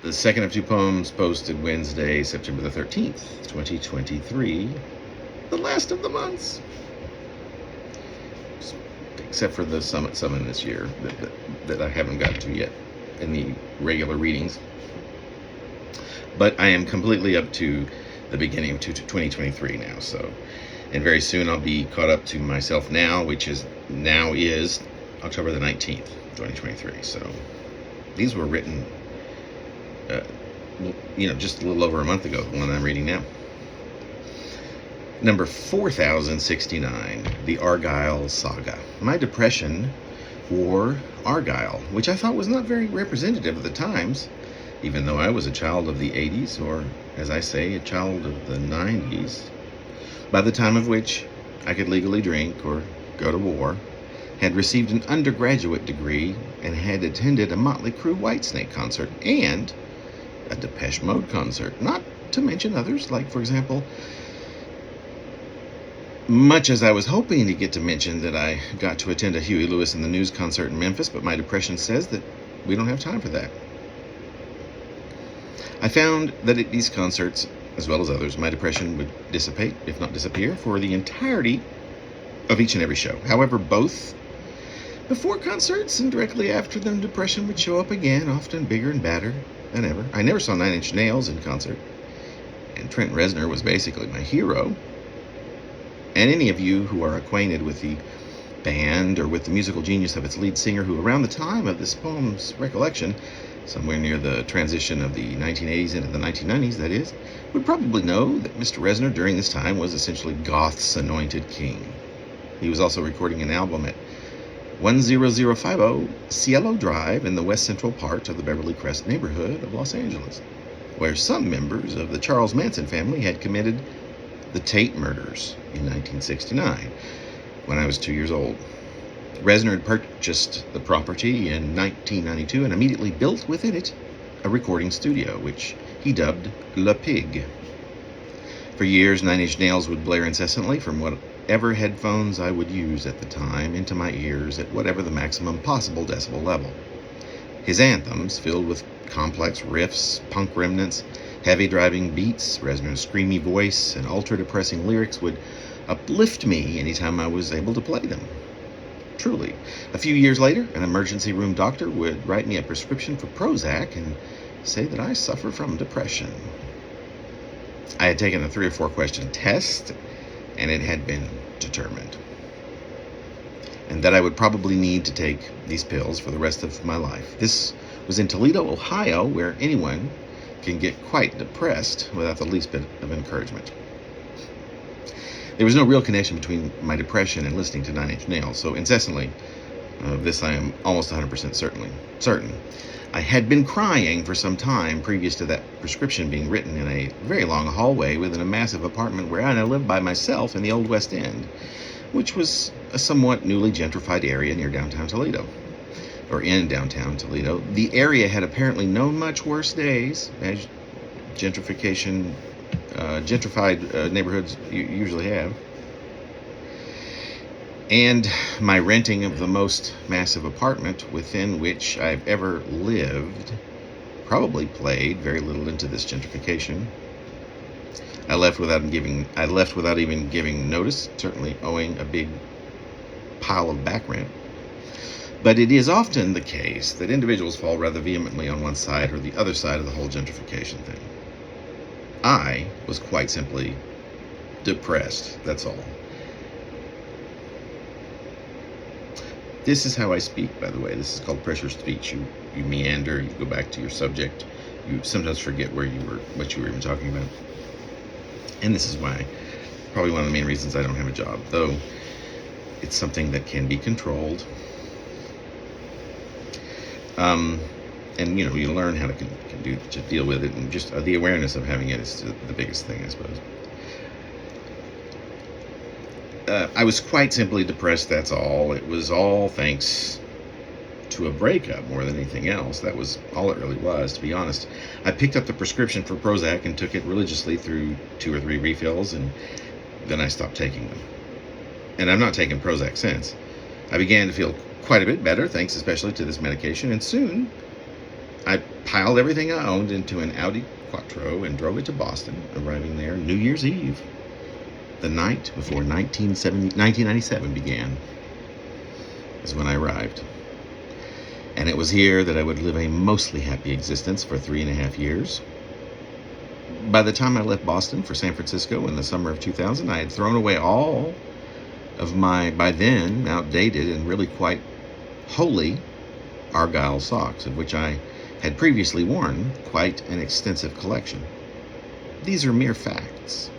The second of two poems posted Wednesday, September the 13th, 2023. The last of the months. Except for the Summit Summon this year that I haven't gotten to yet in the regular readings. But I am completely up to the beginning of 2023 now. And very soon I'll be caught up to Myself Now, which is October the 19th, 2023. So these were written just a little over a month ago, the one I'm reading now. Number 4069, the Argyle Saga. My depression wore Argyle, which I thought was not very representative of the times, even though I was a child of the 80s, or, as I say, a child of the 90s, by the time of which I could legally drink or go to war, had received an undergraduate degree, and had attended a Motley Crue Whitesnake concert and a Depeche Mode concert, not to mention others, like, for example, much as I was hoping to get to mention that I got to attend a Huey Lewis and the News concert in Memphis, but my depression says that we don't have time for that. I found that at these concerts, as well as others, my depression would dissipate, if not disappear, for the entirety of each and every show. However, both before concerts and directly after them, depression would show up again, often bigger and badder than ever. I never saw 9 Inch Nails in concert, and Trent Reznor was basically my hero. And any of you who are acquainted with the band or with the musical genius of its lead singer, who around the time of this poem's recollection, somewhere near the transition of the 1980s into the 1990s, that is, would probably know that Mr. Reznor during this time was essentially goth's anointed king. He was also recording an album at 10050 Cielo Drive in the west central part of the Beverly Crest neighborhood of Los Angeles, where some members of the Charles Manson family had committed the Tate murders in 1969, when I was 2 years old. Reznor had purchased the property in 1992 and immediately built within it a recording studio, which he dubbed Le Pig. For years, 9 Inch Nails would blare incessantly from whatever headphones I would use at the time into my ears at whatever the maximum possible decibel level. His anthems, filled with complex riffs, punk remnants, heavy driving beats, Reznor's screamy voice, and ultra-depressing lyrics would uplift me anytime I was able to play them. Truly. A few years later, an emergency room doctor would write me a prescription for Prozac and say that I suffer from depression. I had taken a 3 or 4 question test, and it had been determined, and that I would probably need to take these pills for the rest of my life. This was in Toledo, Ohio, where anyone can get quite depressed without the least bit of encouragement. There was no real connection between my depression and listening to 9 Inch Nails, so incessantly, of this I am almost 100% certain. I had been crying for some time previous to that prescription being written in a very long hallway within a massive apartment where I now lived by myself in the old West End, which was a somewhat newly gentrified area near downtown Toledo. Or in downtown Toledo. The area had apparently known much worse days, as gentrified neighborhoods usually have. And my renting of the most massive apartment within which I've ever lived probably played very little into this gentrification. I left without even giving notice, certainly owing a big pile of back rent. But it is often the case that individuals fall rather vehemently on one side or the other side of the whole gentrification thing. I was quite simply depressed, that's all. This is how I speak, by the way. This is called pressure speech. You meander, you go back to your subject. You sometimes forget what you were even talking about. And this is why, probably one of the main reasons I don't have a job, though it's something that can be controlled. And you learn how to deal with it, and just the awareness of having it is the biggest thing, I suppose. I was quite simply depressed, that's all. It was all thanks to a breakup more than anything else. That was all it really was, to be honest. I picked up the prescription for Prozac and took it religiously through 2 or 3 refills, and then I stopped taking them. And I've not taken Prozac since. I began to feel quite a bit better, thanks especially to this medication, and soon I piled everything I owned into an Audi Quattro and drove it to Boston, arriving there New Year's Eve, the night before 1997 began, is when I arrived. And it was here that I would live a mostly happy existence for 3.5 years. By the time I left Boston for San Francisco in the summer of 2000, I had thrown away all of my, by then, outdated and really quite holy Argyle socks, of which I had previously worn quite an extensive collection. These are mere facts.